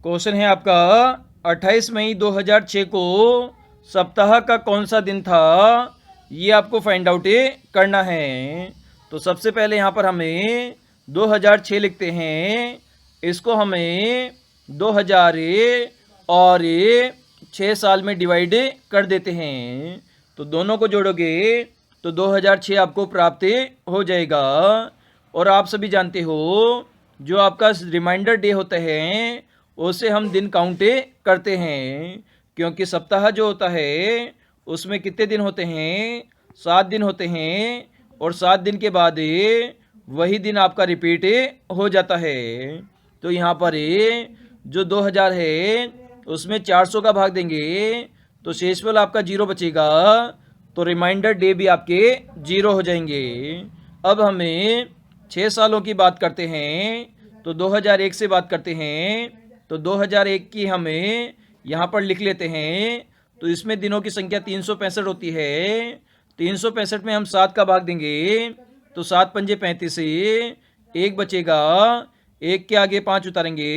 Question है आपका 28 मई 2006 को सप्ताह का कौन सा दिन था, ये आपको फाइंड आउट करना है। तो सबसे पहले यहाँ पर हमें 2006 लिखते हैं, इसको हमें 2000 और 6 साल में डिवाइड कर देते हैं। तो दोनों को जोड़ोगे तो 2006 आपको प्राप्त हो जाएगा। और आप सभी जानते हो जो आपका रिमाइंडर डे होता है उससे हम दिन काउंट करते हैं, क्योंकि सप्ताह जो होता है उसमें कितने दिन होते हैं, 7 दिन होते हैं। और 7 दिन के बाद वही दिन आपका रिपीट हो जाता है। तो यहाँ पर जो 2000 है उसमें 400 का भाग देंगे तो शेषफल आपका 0 बचेगा, तो रिमाइंडर डे भी आपके 0 हो जाएंगे। अब हमें 6 सालों की बात करते हैं, तो 2001 से बात करते हैं। तो 2001 की हमें यहाँ पर लिख लेते हैं। तो इसमें दिनों की संख्या 365 होती है। 365 में हम 7 का भाग देंगे तो 7 पंजे 35, एक बचेगा, एक के आगे 5 उतारेंगे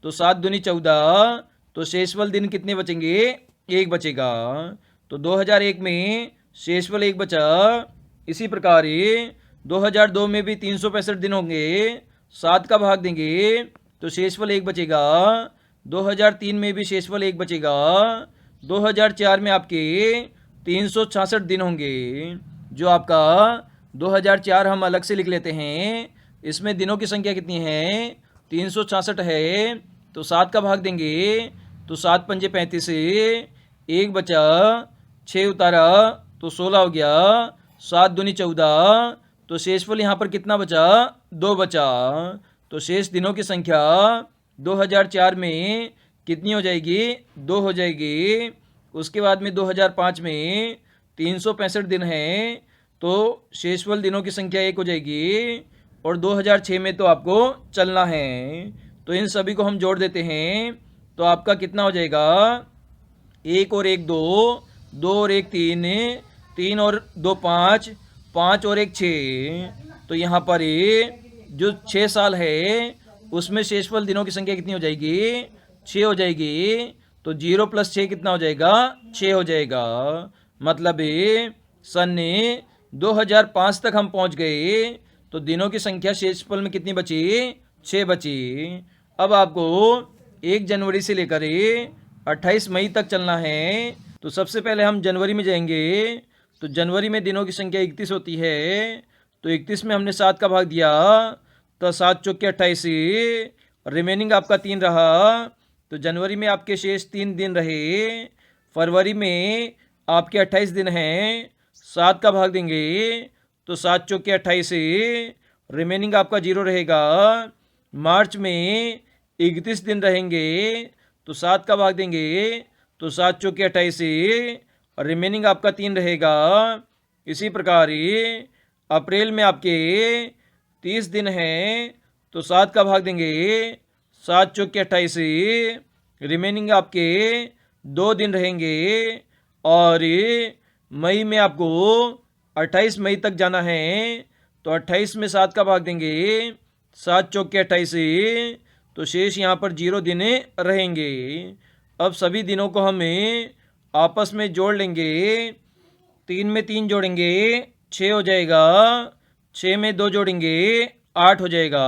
तो 7 दूनी 14, तो शेषफल दिन कितने बचेंगे, एक बचेगा। तो 2001 में शेषफल एक बचा। इसी प्रकार 2002 में भी 365 दिन होंगे, 7 का भाग देंगे तो शेषफल एक बचेगा। 2003 में भी शेषफल एक बचेगा। 2004 में आपके 366 दिन होंगे, जो आपका 2004 हम अलग से लिख लेते हैं। इसमें दिनों की संख्या कितनी है, 366 है। तो 7 का भाग देंगे तो 7 पंजे 35, एक बचा, 6 उतारा तो 16 हो गया, 7 दूनी 14, तो शेषफल यहाँ पर कितना बचा, 2 बचा। तो शेष दिनों की संख्या 2004 में कितनी हो जाएगी, 2 हो जाएगी। उसके बाद में 2005 में 365 दिन है, तो शेषफल दिनों की संख्या 1 हो जाएगी। और 2006 में तो आपको चलना है, तो इन सभी को हम जोड़ देते हैं। तो आपका कितना हो जाएगा, 1 और 1 2, 2 और 1 3, 3 और 2 5, 5 और 1 6। तो यहाँ पर जो 6 साल है उसमें शेषफल दिनों की संख्या कितनी हो जाएगी, 6 हो जाएगी। तो 0 + 6 कितना हो जाएगा, 6 हो जाएगा। मतलब सन 2005 तक हम पहुँच गए, तो दिनों की संख्या शेषफल में कितनी बची, 6 बची। अब आपको 1 जनवरी से लेकर 28 मई तक चलना है। तो सबसे पहले हम जनवरी में जाएंगे। तो जनवरी में दिनों की संख्या 31 होती है। तो 31 में हमने 7 का भाग दिया तो 7 चौके 28, रिमेनिंग आपका 3 रहा। तो जनवरी में आपके शेष 3 दिन रहे। फरवरी में आपके 28 दिन हैं, 7 का भाग देंगे तो 7 चौके 28, रिमेनिंग आपका 0 रहेगा। मार्च में 31 दिन रहेंगे, तो 7 का भाग देंगे तो 7 चौके 28, रिमेनिंग आपका 3 रहेगा। इसी प्रकार अप्रैल में आपके 30 दिन हैं, तो 7 का भाग देंगे 7 चौके 28, रिमेनिंग आपके 2 दिन रहेंगे। और मई में आपको 28 मई तक जाना है, तो 28 में 7 का भाग देंगे 7 चौके 28, तो शेष यहाँ पर 0 दिन रहेंगे। अब सभी दिनों को हमें आपस में जोड़ लेंगे। 3 में 3 जोड़ेंगे 6 हो जाएगा, 6 में 2 जोड़ेंगे 8 हो जाएगा।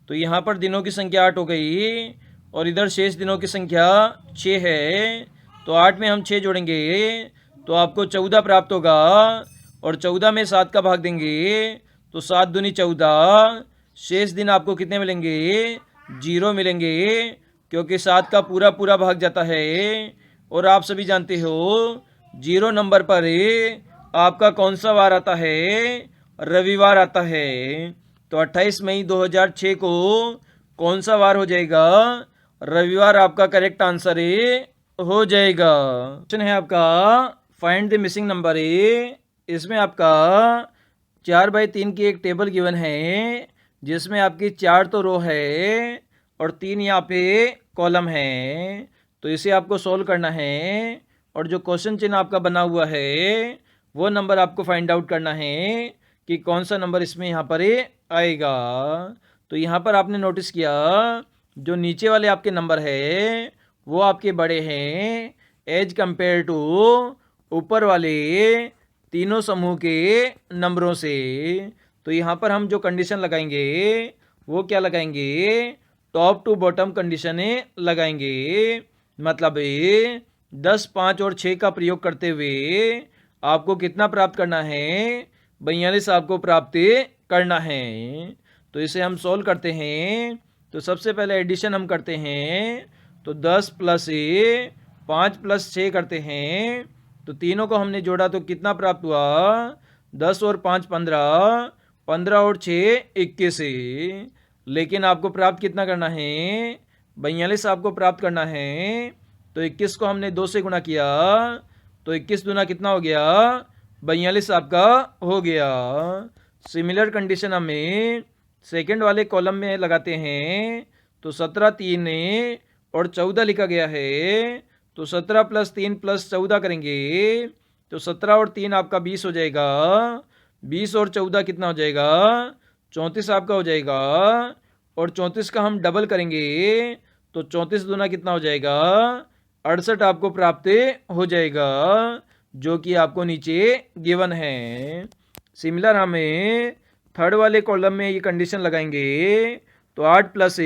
तो यहाँ पर दिनों की संख्या 8 हो गई, और इधर शेष दिनों की संख्या 6 है। तो 8 में हम 6 जोड़ेंगे तो आपको 14 प्राप्त होगा, और 14 में 7 का भाग देंगे तो 7 दूनी 14, शेष दिन आपको कितने मिलेंगे, 0 मिलेंगे, क्योंकि 7 का पूरा पूरा भाग जाता है। और आप सभी जानते हो 0 नंबर पर आपका कौन सा वार आता है, रविवार आता है। तो 28 मई 2006 को कौन सा वार हो जाएगा, रविवार आपका करेक्ट आंसर हो जाएगा। क्वेश्चन है आपका फाइंड द मिसिंग नंबर। इसमें आपका 4/3 की एक टेबल गिवन है, जिसमें आपकी 4 तो रो है और 3 यहाँ पे कॉलम है। तो इसे आपको सॉल्व करना है, और जो क्वेश्चन चिन्ह आपका बना हुआ है वो नंबर आपको फाइंड आउट करना है कि कौन सा नंबर इसमें यहाँ पर आएगा। तो यहाँ पर आपने नोटिस किया जो नीचे वाले आपके नंबर है वो आपके बड़े हैं एज कंपेयर टू ऊपर वाले तीनों समूह के नंबरों से। तो यहाँ पर हम जो कंडीशन लगाएंगे वो क्या लगाएंगे, टॉप टू बॉटम कंडीशन लगाएंगे। मतलब 10, 5 और 6 का प्रयोग करते हुए आपको कितना प्राप्त करना है, 42 आपको प्राप्त करना है। तो इसे हम सॉल्व करते हैं। तो सबसे पहले एडिशन हम करते हैं, तो 10 प्लस 5 प्लस 6 करते हैं। तो तीनों को हमने जोड़ा तो कितना प्राप्त हुआ, 10 और 5 15, 15 और 6 21। लेकिन आपको प्राप्त कितना करना है, 42 आपको प्राप्त करना है। तो 21 को हमने 2 से गुणा किया, तो 21 दूना कितना हो गया, 42 आपका हो गया। सिमिलर कंडीशन हमें सेकंड वाले कॉलम में लगाते हैं। तो 17, 3 और 14 लिखा गया है। तो 17 प्लस 3 प्लस 14 करेंगे तो 17 और 3 आपका 20 हो जाएगा। 20 और 14 कितना हो जाएगा, 34 आपका हो जाएगा। और 34 का हम डबल करेंगे तो 34 दूना कितना हो जाएगा, 68 आपको प्राप्त हो जाएगा, जो कि आपको नीचे गिवन है। सिमिलर हमें थर्ड वाले कॉलम में ये कंडीशन लगाएंगे। तो 8 प्लस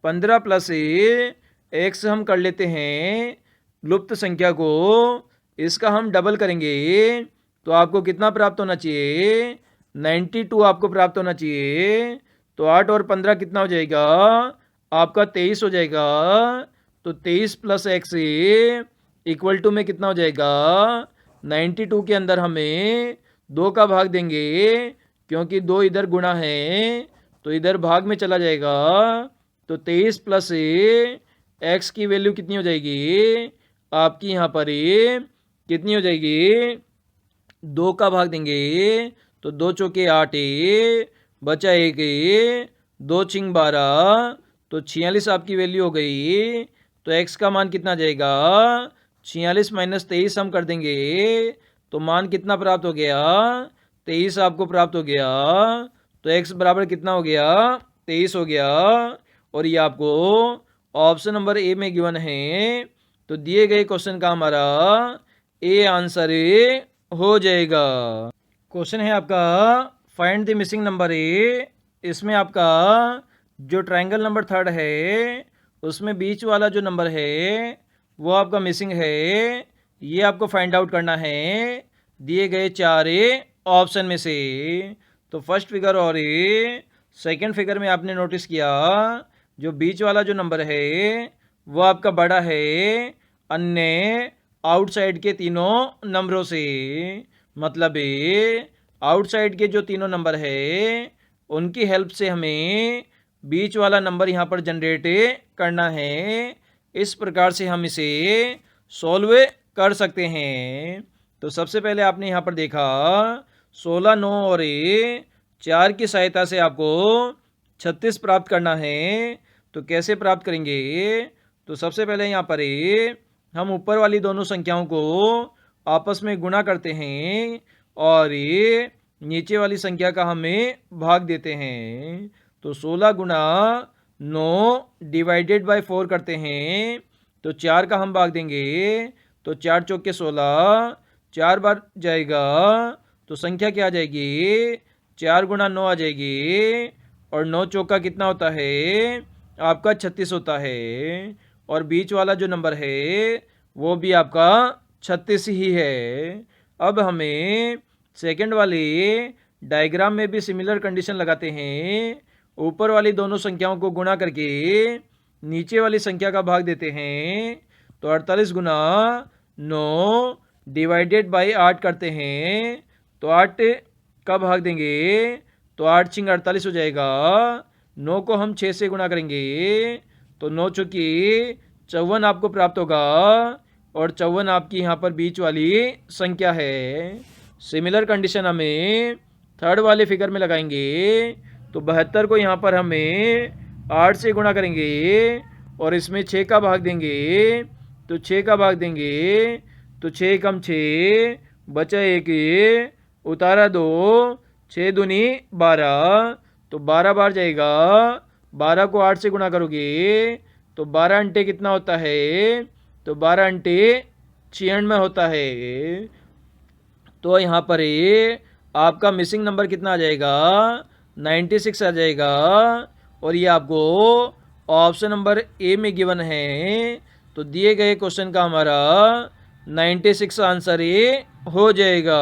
15 प्लस x हम कर लेते हैं लुप्त संख्या को, इसका हम डबल करेंगे तो आपको कितना प्राप्त होना चाहिए, 92 आपको प्राप्त होना चाहिए। तो 8 और 15 कितना हो जाएगा, आपका 23 हो जाएगा। तो 23 प्लस एक्स इक्वल टू में कितना हो जाएगा, 92 के अंदर हमें 2 का भाग देंगे, क्योंकि 2 इधर गुणा है तो इधर भाग में चला जाएगा। तो 23 प्लस एक्स की वैल्यू कितनी हो जाएगी, आपकी यहाँ पर कितनी हो जाएगी, 2 का भाग देंगे तो 2 चौके 8, बचा 1, 2 छिंग 12, तो 46 आपकी वैल्यू हो गई। तो x का मान कितना जाएगा, 46 माइनस 23 हम कर देंगे तो मान कितना प्राप्त हो गया, 23 आपको प्राप्त हो गया। तो x बराबर कितना हो गया, 23 हो गया। और ये आपको ऑप्शन नंबर ए में गिवन है। तो दिए गए क्वेश्चन का हमारा ए आंसर हो जाएगा। क्वेश्चन है आपका find the missing number A. इसमें आपका जो ट्रायंगल नंबर 3 है उसमें बीच वाला जो नंबर है वो आपका मिसिंग है। ये आपको फाइंड आउट करना है दिए गए 4 ऑप्शन में से। तो फर्स्ट फिगर और सेकंड फिगर में आपने नोटिस किया जो बीच वाला जो नंबर है वो आपका बड़ा है अन्य आउटसाइड के तीनों नंबरों से। मतलब आउटसाइड के जो तीनों नंबर है उनकी हेल्प से हमें बीच वाला नंबर यहाँ पर जनरेट करना है। इस प्रकार से हम इसे सॉल्व कर सकते हैं। तो सबसे पहले आपने यहाँ पर देखा 16, 9 और 4 की सहायता से आपको 36 प्राप्त करना है। तो कैसे प्राप्त करेंगे, तो सबसे पहले यहाँ पर हम ऊपर वाली दोनों संख्याओं को आपस में गुणा करते हैं और नीचे वाली संख्या का हमें भाग देते हैं। तो 16 गुणा 9 डिवाइडेड बाय 4 करते हैं तो 4 का हम भाग देंगे तो 4 चौके 16, 4 बार जाएगा तो संख्या क्या आ जाएगी, 4 गुणा 9 आ जाएगी और 9 चौका कितना होता है आपका 36 होता है। और बीच वाला जो नंबर है वो भी आपका 36 ही है। अब हमें सेकंड वाले डायग्राम में भी सिमिलर कंडीशन लगाते हैं। ऊपर वाली दोनों संख्याओं को गुणा करके नीचे वाली संख्या का भाग देते हैं। तो 48 गुना 9 डिवाइडेड बाई 8 करते हैं तो 8 का भाग देंगे तो 8 छिंग 48 हो जाएगा। 9 को हम 6 से गुणा करेंगे तो 9 चौकी 54 आपको प्राप्त होगा और 54 आपकी यहाँ पर बीच वाली संख्या है। सिमिलर कंडीशन हमें थर्ड वाले फिगर में लगाएंगे। तो 72 को यहाँ पर हमें 8 से गुणा करेंगे और इसमें 6 का भाग देंगे तो 6 का भाग देंगे तो 6 कम 6, बचा 1, उतारा 2, 6 दूनी 12 तो 12 बार जाएगा 12 को 8 से गुणा करोगे तो 12 अंटे कितना होता है, तो 12 अंटे 96 होता है। तो यहाँ पर ये आपका मिसिंग नंबर कितना आ जाएगा, 96 आ जाएगा। और ये आपको ऑप्शन नंबर ए में गिवन है। तो दिए गए क्वेश्चन का हमारा 96 आंसर ये हो जाएगा।